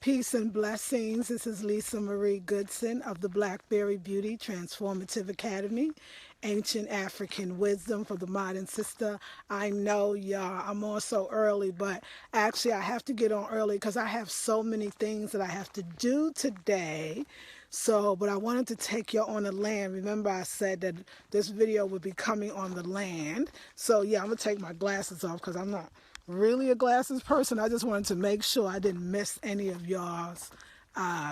Peace and blessings. This is Lisa Marie Goodson of the Blackberry Beauty Transformative Academy. Ancient African wisdom for the modern sister. I know, y'all, I'm on so early, but actually I have to get on early because I have so many things that I have to do today. But I wanted to take you on the land. Remember I said that this video would be coming on the land. So yeah, I'm going to take my glasses off because I'm not really a glasses person. I just wanted to make sure I didn't miss any of y'all's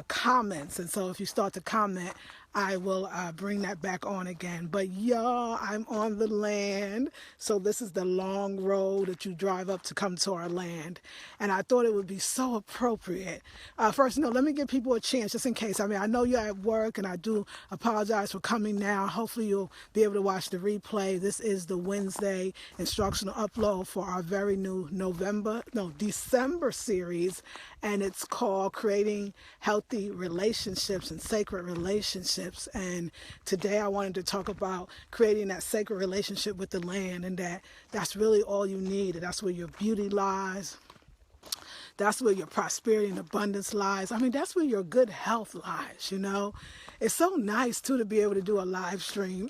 comments. And so if you start to comment, I will bring that back on again. But y'all, I'm on the land. So this is the long road that you drive up to come to our land. And I thought it would be so appropriate. First, no, let me give people a chance just in case. I mean, I know you're at work and I do apologize for coming now. Hopefully you'll be able to watch the replay. This is the Wednesday instructional upload for our very new December series. And it's called Creating Healthy Relationships and Sacred Relationships. And today I wanted to talk about creating that sacred relationship with the land, and that's really all you need. And that's where your beauty lies. That's where your prosperity and abundance lies. I mean, that's where your good health lies, you know. It's so nice, too, to be able to do a live stream.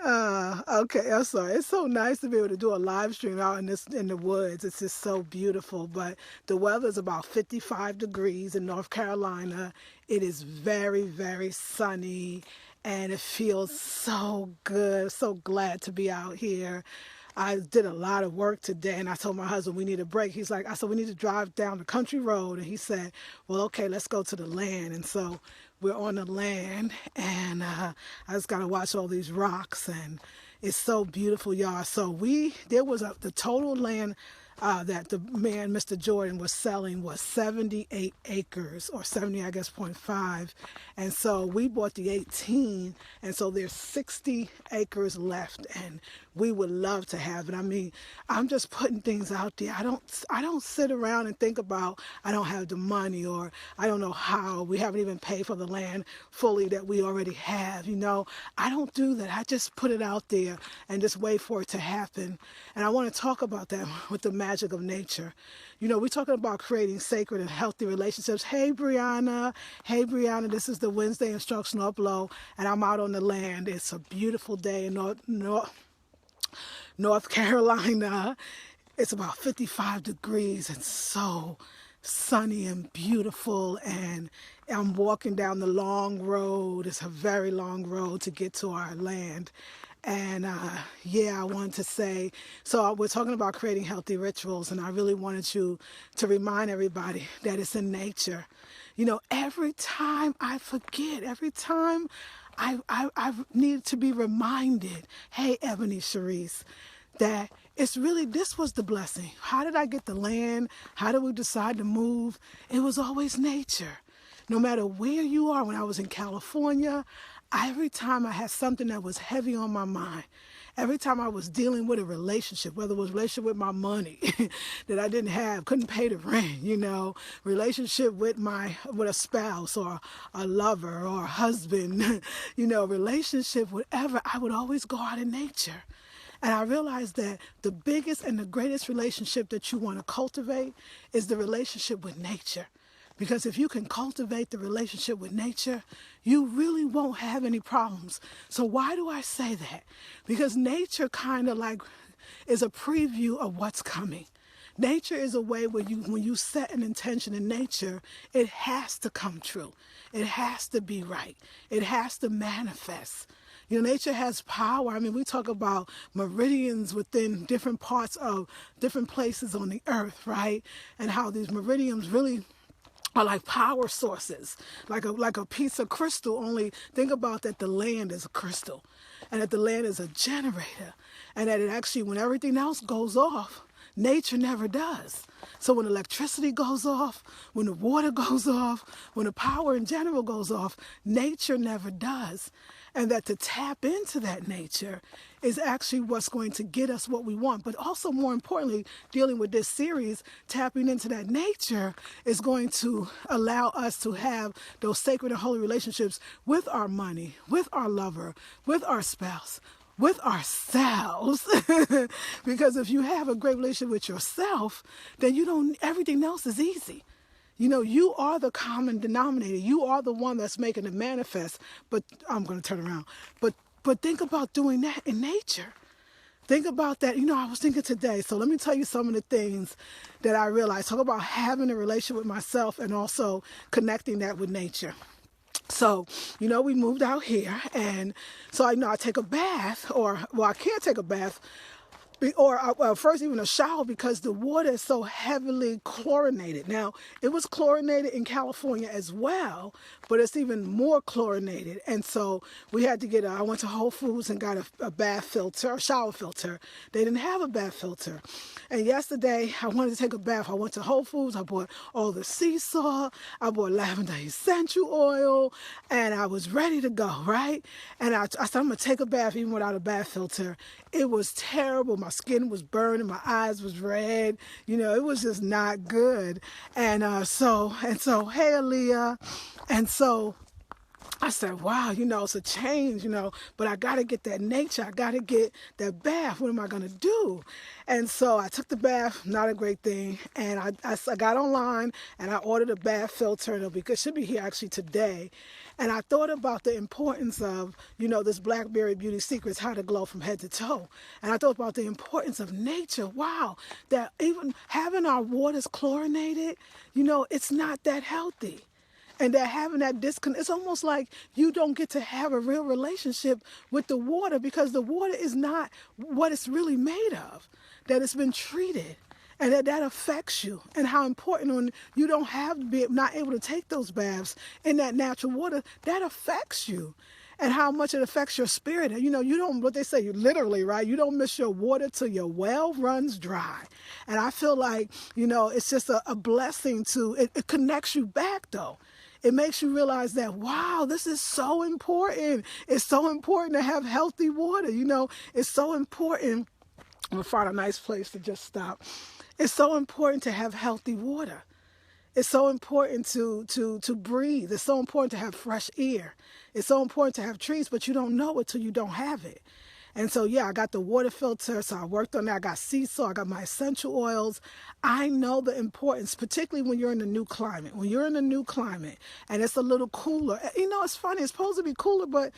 Okay, I'm sorry. It's so nice to be able to do a live stream out in the woods. It's just so beautiful. But the weather is about 55 degrees in North Carolina. It is very, very sunny, and it feels so good. So glad to be out here. I did a lot of work today, and I told my husband we need a break. He's like, I said, we need to drive down the country road. And he said, well, okay, let's go to the land. And so we're on the land, and I just got to watch all these rocks, and it's so beautiful, y'all. So there was the total land that the man, Mr. Jordan, was selling was 78 acres, or 70, I guess, 0.5. And so we bought the 18, and so there's 60 acres left, and we would love to have it. I mean, I'm just putting things out there. I don't sit around and think about I don't have the money, or I don't know how. We haven't even paid for the land fully that we already have, you know. I don't do that. I just put it out there and just wait for it to happen. And I want to talk about that with the magic of nature. You know, we're talking about creating sacred and healthy relationships. Hey, Brianna. Hey, Brianna. This is the Wednesday instructional upload, and I'm out on the land. It's a beautiful day in North Carolina. It's about 55 degrees and so sunny and beautiful, and I'm walking down the long road. It's a very long road to get to our land. And I wanted to say, so we're talking about creating healthy rituals, and I really wanted you to remind everybody that it's in nature. You know, every time I forget, every time I need to be reminded, hey, Ebony Charisse, that it's really, this was the blessing. How did I get the land? How did we decide to move? It was always nature. No matter where you are, when I was in California, every time I had something that was heavy on my mind, every time I was dealing with a relationship, whether it was a relationship with my money that I didn't have, couldn't pay the rent, you know, relationship with a spouse or a lover or a husband, you know, relationship, whatever, I would always go out in nature. And I realized that the biggest and the greatest relationship that you want to cultivate is the relationship with nature. Because if you can cultivate the relationship with nature, you really won't have any problems. So why do I say that? Because nature kind of like is a preview of what's coming. Nature is a way where when you set an intention in nature, it has to come true. It has to be right. It has to manifest. You know, nature has power. I mean, we talk about meridians within different parts of different places on the earth, right? And how these meridians really are like power sources, like a piece of crystal. Only think about that the land is a crystal, and that the land is a generator, and that it actually, when everything else goes off, nature never does. So when electricity goes off, when the water goes off, when the power in general goes off, nature never does. And that to tap into that nature is actually what's going to get us what we want. But also, more importantly, dealing with this series, tapping into that nature is going to allow us to have those sacred and holy relationships with our money, with our lover, with our spouse, with ourselves. Because if you have a great relationship with yourself, then everything else is easy. You are the common denominator. You are the one that's making it manifest. But I'm going to turn around. But think about doing that in nature. Think about that. I was thinking today. So let me tell you some of the things that I realized. Talk about having a relationship with myself and also connecting that with nature. So, we moved out here, and so I take a bath, I can't take a bath, or first even a shower, because the water is so heavily chlorinated. Now, it was chlorinated in California as well, but it's even more chlorinated. And so we had to I went to Whole Foods and got a bath filter, a shower filter. They didn't have a bath filter. And yesterday, I wanted to take a bath. I went to Whole Foods. I bought all the sea salt. I bought lavender essential oil, and I was ready to go, right? And I said, I'm going to take a bath even without a bath filter. It was terrible. My skin was burning. My eyes was red. It was just not good. And so, hey, Aaliyah. And so I said, wow, it's a change, but I got to get that nature. I got to get that bath. What am I going to do? And so I took the bath, not a great thing. And I got online and I ordered a bath filter. It should be here actually today. And I thought about the importance of, this Blackberry Beauty Secrets, how to glow from head to toe. And I thought about the importance of nature. Wow, that even having our waters chlorinated, it's not that healthy. And that having that disconnect, it's almost like you don't get to have a real relationship with the water, because the water is not what it's really made of, that it's been treated. And that affects you, and how important when you don't not able to take those baths in that natural water, that affects you. And how much it affects your spirit. You don't, what they say, you literally, right? You don't miss your water till your well runs dry. And I feel like, it's just a blessing it connects you back though. It makes you realize that, wow, this is so important. It's so important to have healthy water. It's so important. I'm going to find a nice place to just stop. It's so important to have healthy water. It's so important to breathe. It's so important to have fresh air. It's so important to have trees, but you don't know it till you don't have it. And so, I got the water filter, so I worked on that. I got sea salt, I got my essential oils. I know the importance, particularly when you're in a new climate. When you're in a new climate and it's a little cooler. It's funny, it's supposed to be cooler, but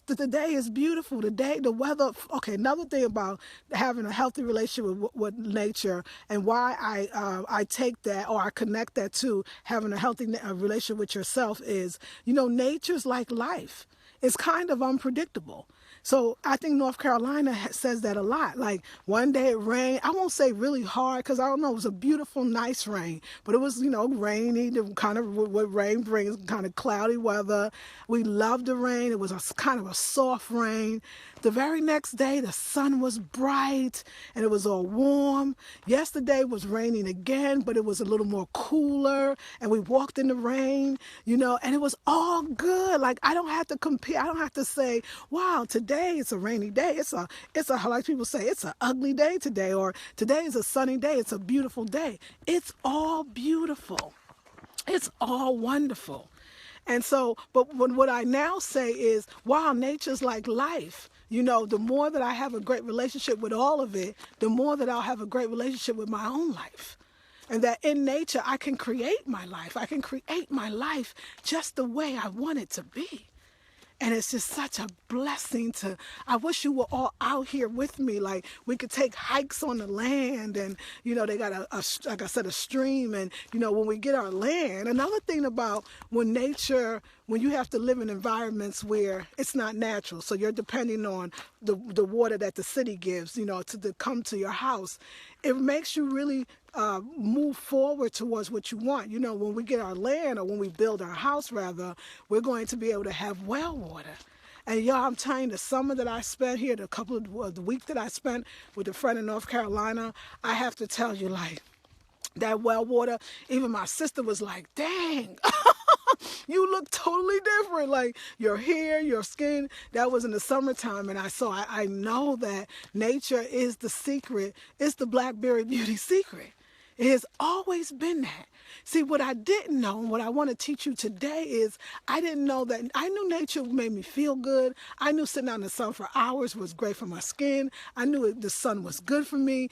the day is beautiful. The weather. Okay, another thing about having a healthy relationship with nature, and why I take that, or I connect that to having a healthy relationship with yourself, is, nature's like life. It's kind of unpredictable. So I think North Carolina says that a lot. Like one day it rained. I won't say really hard, because I don't know. It was a beautiful, nice rain. But it was, rainy, kind of what rain brings, kind of cloudy weather. We loved the rain. It was kind of a soft rain. The very next day, the sun was bright and it was all warm. Yesterday was raining again, but it was a little more cooler. And we walked in the rain, and it was all good. Like I don't have to compare. I don't have to say, wow, today it's a rainy day. It's a like people say, it's an ugly day today, or today is a sunny day. It's a beautiful day. It's all beautiful. It's all wonderful. And so, but what I now say is, wow, nature's like life. The more that I have a great relationship with all of it, the more that I'll have a great relationship with my own life. And that in nature, I can create my life. I can create my life just the way I want it to be. And it's just such a blessing I wish you were all out here with me. Like we could take hikes on the land, and, they got like I said, a stream. And, when we get our land, another thing about when you have to live in environments where it's not natural. So you're depending on the water that the city gives, to come to your house. It makes you really move forward towards what you want. When we get our land, or when we build our house rather, we're going to be able to have well water. And y'all, I'm telling you, the summer that I spent here, the week that I spent with a friend in North Carolina, I have to tell you, like, that well water, even my sister was like, dang, you look totally different. Like your hair, your skin, that was in the summertime. And I know that nature is the secret. It's the Blackberry Beauty secret. It has always been that. See, what I didn't know and what I want to teach you today is I didn't know that. I knew nature made me feel good. I knew sitting out in the sun for hours was great for my skin. I knew the sun was good for me.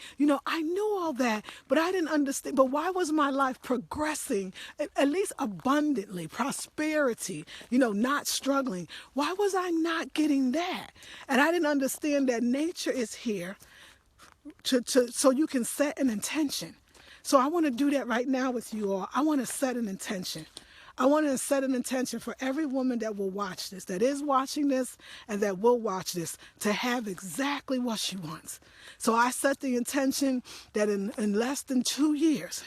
I knew all that, but I didn't understand. But why was my life progressing, at least abundantly, prosperity, not struggling? Why was I not getting that? And I didn't understand that nature is here so you can set an intention. So I want to do that right now with you all. I want to set an intention. I want to set an intention for every woman that will watch this, that is watching this, and that will watch this, to have exactly what she wants. So I set the intention that in less than 2 years,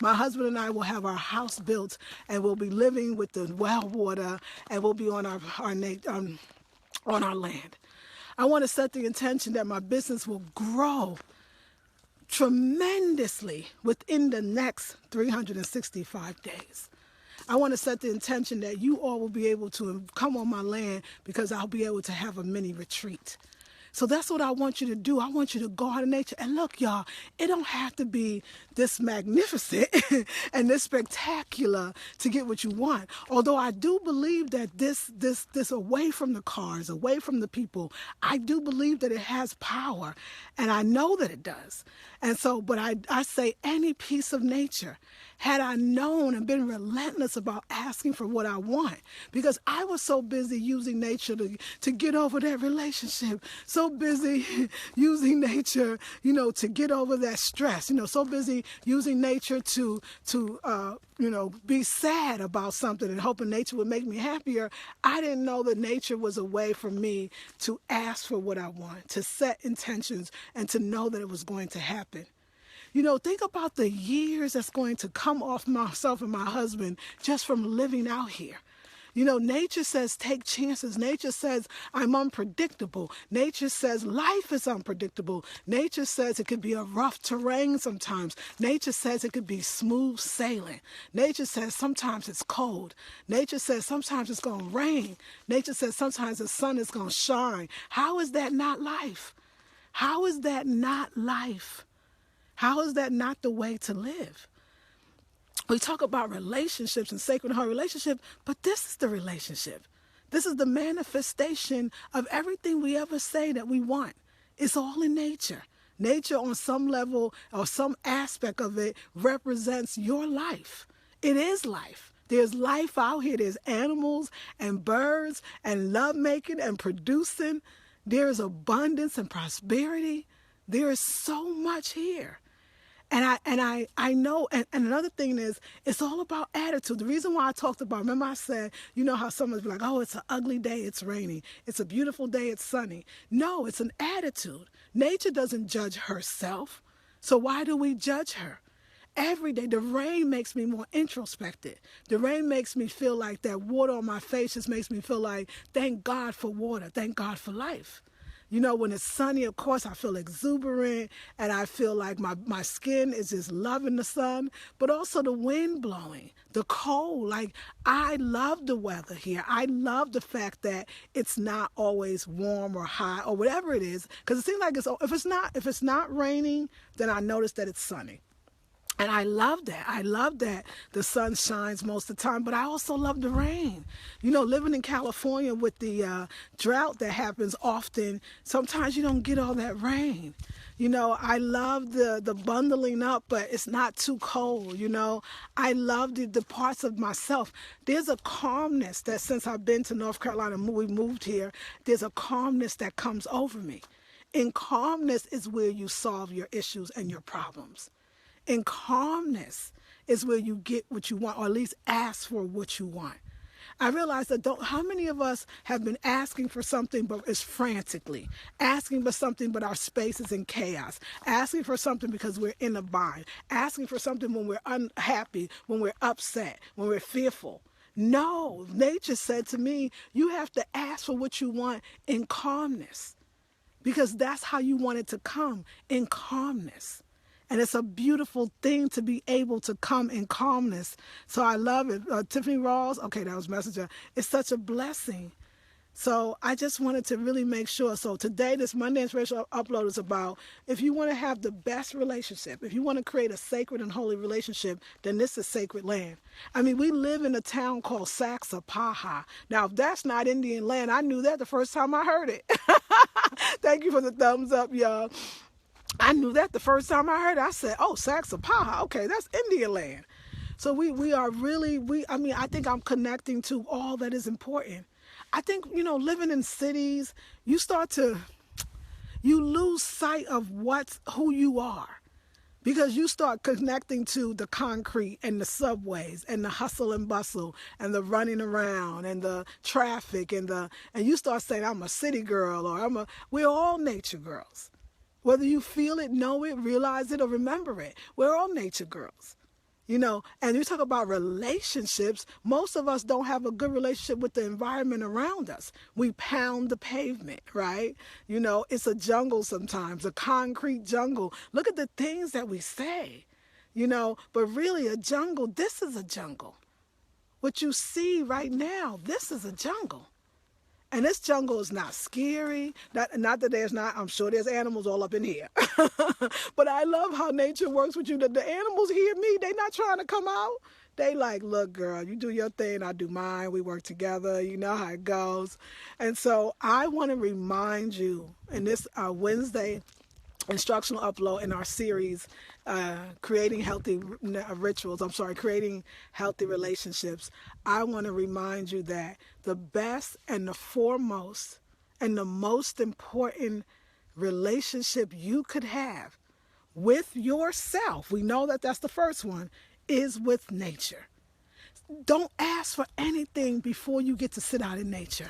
my husband and I will have our house built, and we'll be living with the well water, and we'll be on our land. I want to set the intention that my business will grow tremendously within the next 365 days. I want to set the intention that you all will be able to come on my land because I'll be able to have a mini retreat. So that's what I want you to do. I want you to go out in nature. And look, y'all, it don't have to be this magnificent and this spectacular to get what you want. Although I do believe that this away from the cars, away from the people, I do believe that it has power. And I know that it does. And so, but I say any piece of nature, had I known and been relentless about asking for what I want, because I was so busy using nature to get over that relationship, so busy using nature, to get over that stress, so busy using nature to be sad about something and hoping nature would make me happier. I didn't know that nature was a way for me to ask for what I want, to set intentions, and to know that it was going to happen. Think about the years that's going to come off myself and my husband just from living out here. Nature says take chances. Nature says I'm unpredictable. Nature says life is unpredictable. Nature says it could be a rough terrain sometimes. Nature says it could be smooth sailing. Nature says sometimes it's cold. Nature says sometimes it's going to rain. Nature says sometimes the sun is going to shine. How is that not life? How is that not life? How is that not the way to live? We talk about relationships and Sacred Heart relationship, but this is the relationship. This is the manifestation of everything we ever say that we want. It's all in nature. Nature on some level or some aspect of it represents your life. It is life. There's life out here. There's animals and birds and lovemaking and producing. There is abundance and prosperity. There is so much here. And I know, and another thing is, it's all about attitude. The reason why I talked about, remember I said, how someone's be like, oh, it's an ugly day, it's raining. It's a beautiful day, it's sunny. No, it's an attitude. Nature doesn't judge herself. So why do we judge her? Every day, the rain makes me more introspective. The rain makes me feel like that water on my face just makes me feel like, thank God for water, thank God for life. When it's sunny, of course, I feel exuberant and I feel like my skin is just loving the sun, but also the wind blowing, the cold. Like, I love the weather here. I love the fact that it's not always warm or hot or whatever it is, because it seems like if it's not raining, then I notice that it's sunny. And I love that. I love that the sun shines most of the time, but I also love the rain. Living in California with the drought that happens often, sometimes you don't get all that rain. I love the bundling up, but it's not too cold. I love the parts of myself. There's a calmness that since I've been to North Carolina, we moved here, there's a calmness that comes over me. In calmness is where you solve your issues and your problems. In calmness is where you get what you want, or at least ask for what you want. I realize that how many of us have been asking for something, but it's frantically. Asking for something, but our space is in chaos. Asking for something because we're in a bind. Asking for something when we're unhappy, when we're upset, when we're fearful. No, nature said to me, you have to ask for what you want in calmness, because that's how you want it to come, in calmness. And it's a beautiful thing to be able to come in calmness. So I love it. Tiffany Rawls, okay, that was Messenger. It's such a blessing So I just wanted to really make sure. So today, this Monday Inspirational Upload is about, if you want to have the best relationship, if you want to create a sacred and holy relationship, then this is sacred land. I mean, we live in a town called Saxapaha. Now, if that's not Indian land, I knew that the first time I heard it. Thank you for the thumbs up, y'all. I knew that the first time I heard it. I said, oh, Saxapaha. Okay, that's Indian land. So we are really, I think I'm connecting to all that is important. I think, living in cities, you lose sight of who you are, because you start connecting to the concrete and the subways and the hustle and bustle and the running around and the traffic and you start saying, I'm a city girl, or we're all nature girls. Whether you feel it, know it, realize it, or remember it, we're all nature girls. And you talk about relationships, most of us don't have a good relationship with the environment around us. We pound the pavement, right? It's a jungle sometimes, a concrete jungle. Look at the things that we say, but really a jungle, this is a jungle. What you see right now, this is a jungle. And this jungle is not scary. Not that there's not, I'm sure there's animals all up in here. But I love how nature works with you. The animals hear me. They're not trying to come out. They like, look, girl, you do your thing, I do mine. We work together. You know how it goes. And so I want to remind you in this Wednesday instructional upload in our series, creating healthy relationships. I want to remind you that the best and the foremost and the most important relationship you could have with yourself, we know that that's the first one, is with nature. Don't ask for anything before you get to sit out in nature.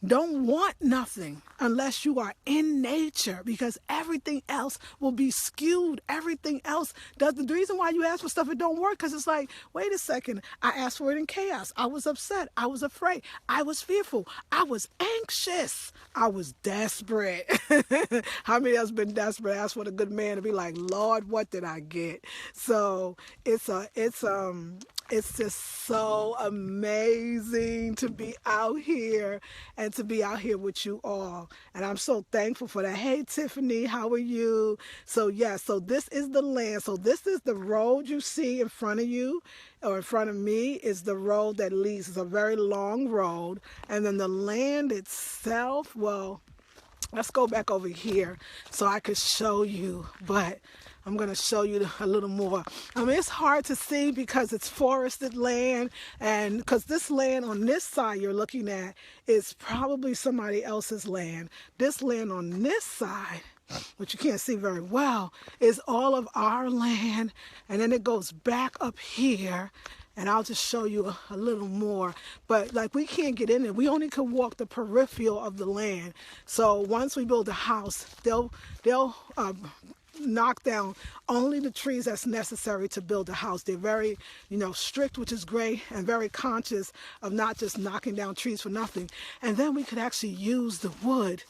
Don't want nothing unless you are in nature, because everything else will be skewed. Everything else does. The reason why you ask for stuff, it don't work, because it's like, wait a second, I asked for it in chaos. I was upset. I was afraid. I was fearful. I was anxious. I was desperate. How many of us been desperate? Ask for the good man to be like, Lord, what did I get? So it's just so amazing to be out here and to be out here with you all. And I'm so thankful for that. Hey, Tiffany, how are you? So so this is the land. So this is the road you see in front of you, or in front of me is the road that leads. It's a very long road. And then the land itself, well, let's go back over here so I could show you, but I'm going to show you a little more. I mean, it's hard to see because it's forested land, and because this land on this side you're looking at is probably somebody else's land. This land on this side, which you can't see very well, is all of our land, and then it goes back up here. And I'll just show you a little more. But like, we can't get in it. We only can walk the peripheral of the land. So once we build a house, they'll knock down only the trees that's necessary to build a house. They're very, strict, which is great, and very conscious of not just knocking down trees for nothing. And then we could actually use the wood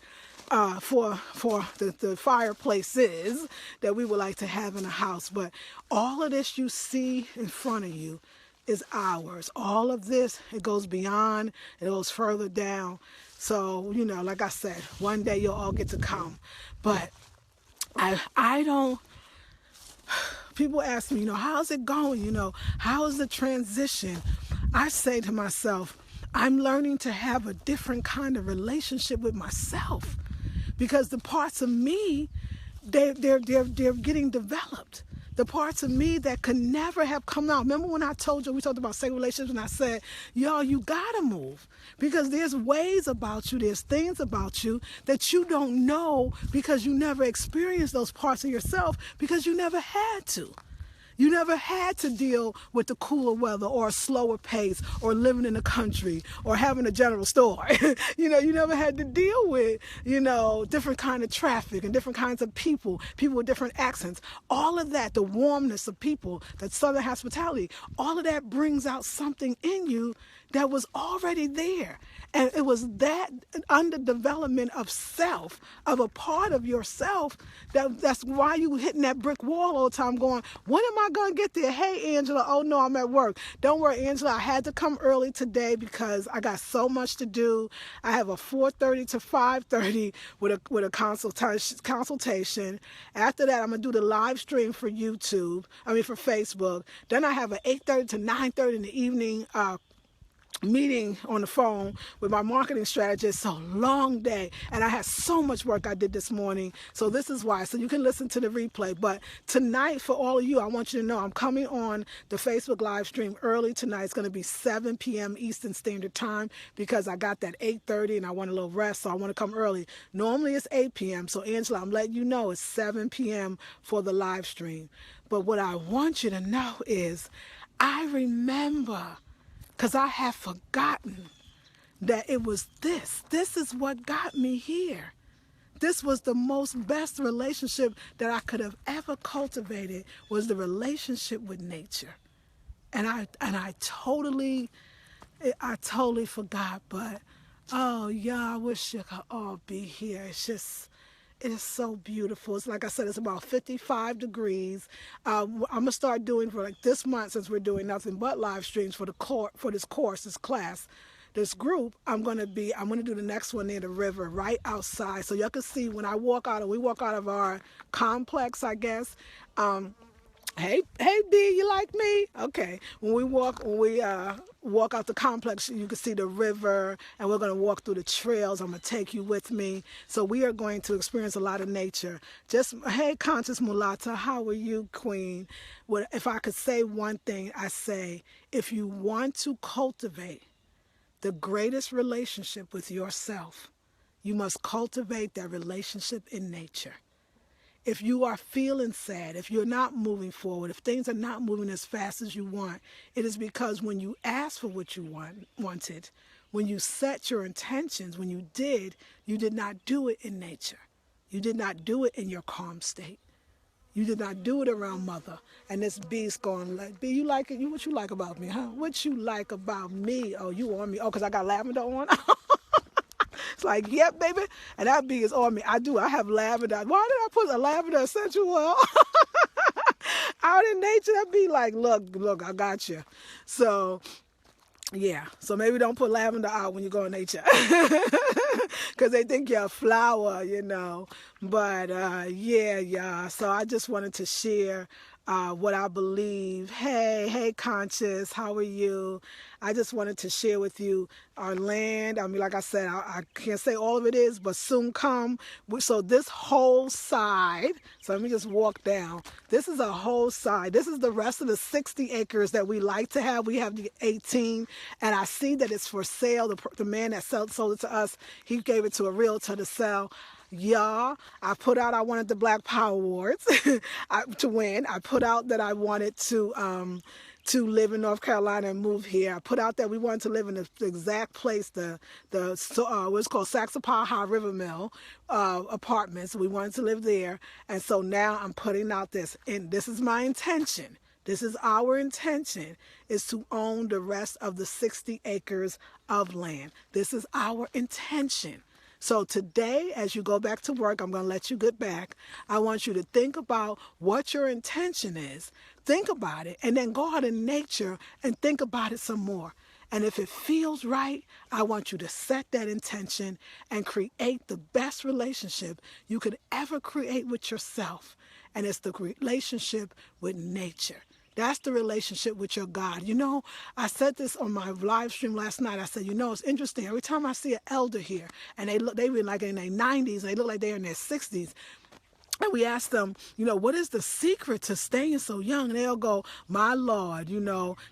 for the fireplaces that we would like to have in a house. But all of this you see in front of you is ours. All of this, it goes beyond, it goes further down. So, like I said, one day you'll all get to come. But I don't, people ask me, how's it going? How is the transition? I say to myself, I'm learning to have a different kind of relationship with myself, because the parts of me, they're getting developed. The parts of me that could never have come out. Remember when I told you, we talked about sacred relationships, and I said, you gotta move, because there's ways about you, there's things about you that you don't know, because you never experienced those parts of yourself, because you never had to. You never had to deal with the cooler weather or a slower pace or living in the country or having a general store. You never had to deal with, different kind of traffic and different kinds of people with different accents. All of that, the warmness of people, that Southern hospitality, all of that brings out something in you that was already there. And it was that underdevelopment of self, of a part of yourself, that's why you hitting that brick wall all the time going, when am I I going to get there? Hey, Angela. Oh, no, I'm at work. Don't worry, Angela. I had to come early today because I got so much to do. I have a 4:30 to 5:30 with a consultation. After that, I'm going to do the live stream for for Facebook. Then I have an 8:30 to 9:30 in the evening meeting on the phone with my marketing strategist. So long day, and I had so much work I did this morning. So this is why. So you can listen to the replay. But tonight, for all of you, I want you to know I'm coming on the Facebook live stream early tonight. It's going to be 7 p.m. Eastern Standard Time because I got that 8:30 and I want a little rest, so I want to come early. Normally it's 8 p.m. So Angela, I'm letting you know it's 7 p.m. for the live stream. But what I want you to know is I remember, because I have forgotten that it was this. This is what got me here. This was the most best relationship that I could have ever cultivated, was the relationship with nature. And I totally forgot, but oh yeah, I wish you could all be here. It is so beautiful. It's like I said, it's about 55 degrees. I'm gonna start doing for like this month, since we're doing nothing but live streams for this class, this group. I'm gonna do the next one near the river, right outside, so y'all can see when we walk out of our complex, I guess. Hey, B, you like me? Okay. When we walk out the complex, you can see the river, and we're going to walk through the trails. I'm going to take you with me. So we are going to experience a lot of nature. Hey, Conscious Mulatta, how are you, Queen? If I could say one thing, I say, if you want to cultivate the greatest relationship with yourself, you must cultivate that relationship in nature. If you are feeling sad, if you're not moving forward, if things are not moving as fast as you want, it is because when you asked for what you wanted, when you set your intentions, when you did not do it in nature. You did not do it in your calm state. You did not do it around mother. And this beast going like, B, you like it? What you like about me, huh? What you like about me? Oh, you on me? Oh, because I got lavender on? It's like, yep, baby. And that bee is on me. I have lavender. Why did I put a lavender essential oil out in nature? That bee like, look, I got you. So, yeah. So maybe don't put lavender out when you go in nature. Because they think you're a flower, But, yeah. So I just wanted to share what I believe. Hey, Conscious, how are you? I just wanted to share with you our land. I mean, like I said, I can't say all of it is, but soon come. So this whole side, so let me just walk down. This is a whole side. This is the rest of the 60 acres that we like to have. We have the 18, and I see that it's for sale. The man that sold it to us, he gave it to a realtor to sell. Yeah, I put out I wanted the Black Power Awards to win. I put out that I wanted to live in North Carolina and move here. I put out that we wanted to live in the exact place, what's called Saxapaw High River Mill apartments. We wanted to live there, and so now I'm putting out this, and this is my intention. This is our intention, is to own the rest of the 60 acres of land. This is our intention. So today, as you go back to work, I'm going to let you get back. I want you to think about what your intention is. Think about it, and then go out in nature and think about it some more. And if it feels right, I want you to set that intention and create the best relationship you could ever create with yourself. And it's the relationship with nature. That's the relationship with your God. I said this on my live stream last night. I said, it's interesting. Every time I see an elder here, and they were like in their 90s, and they look like they're in their 60s, and we ask them, what is the secret to staying so young? And they'll go, my Lord,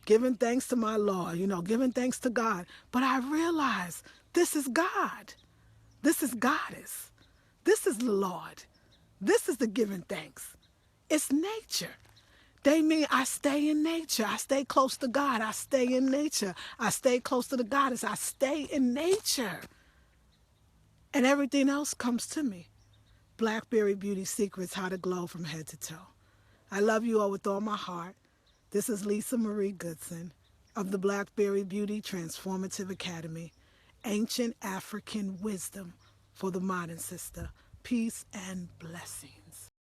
giving thanks to my Lord, giving thanks to God. But I realize this is God. This is Goddess. This is the Lord. This is the giving thanks. It's nature. They mean I stay in nature. I stay close to God. I stay in nature. I stay close to the Goddess. I stay in nature. And everything else comes to me. Blackberry Beauty Secrets, how to glow from head to toe. I love you all with all my heart. This is Lisa Marie Goodson of the Blackberry Beauty Transformative Academy. Ancient African wisdom for the modern sister. Peace and blessings.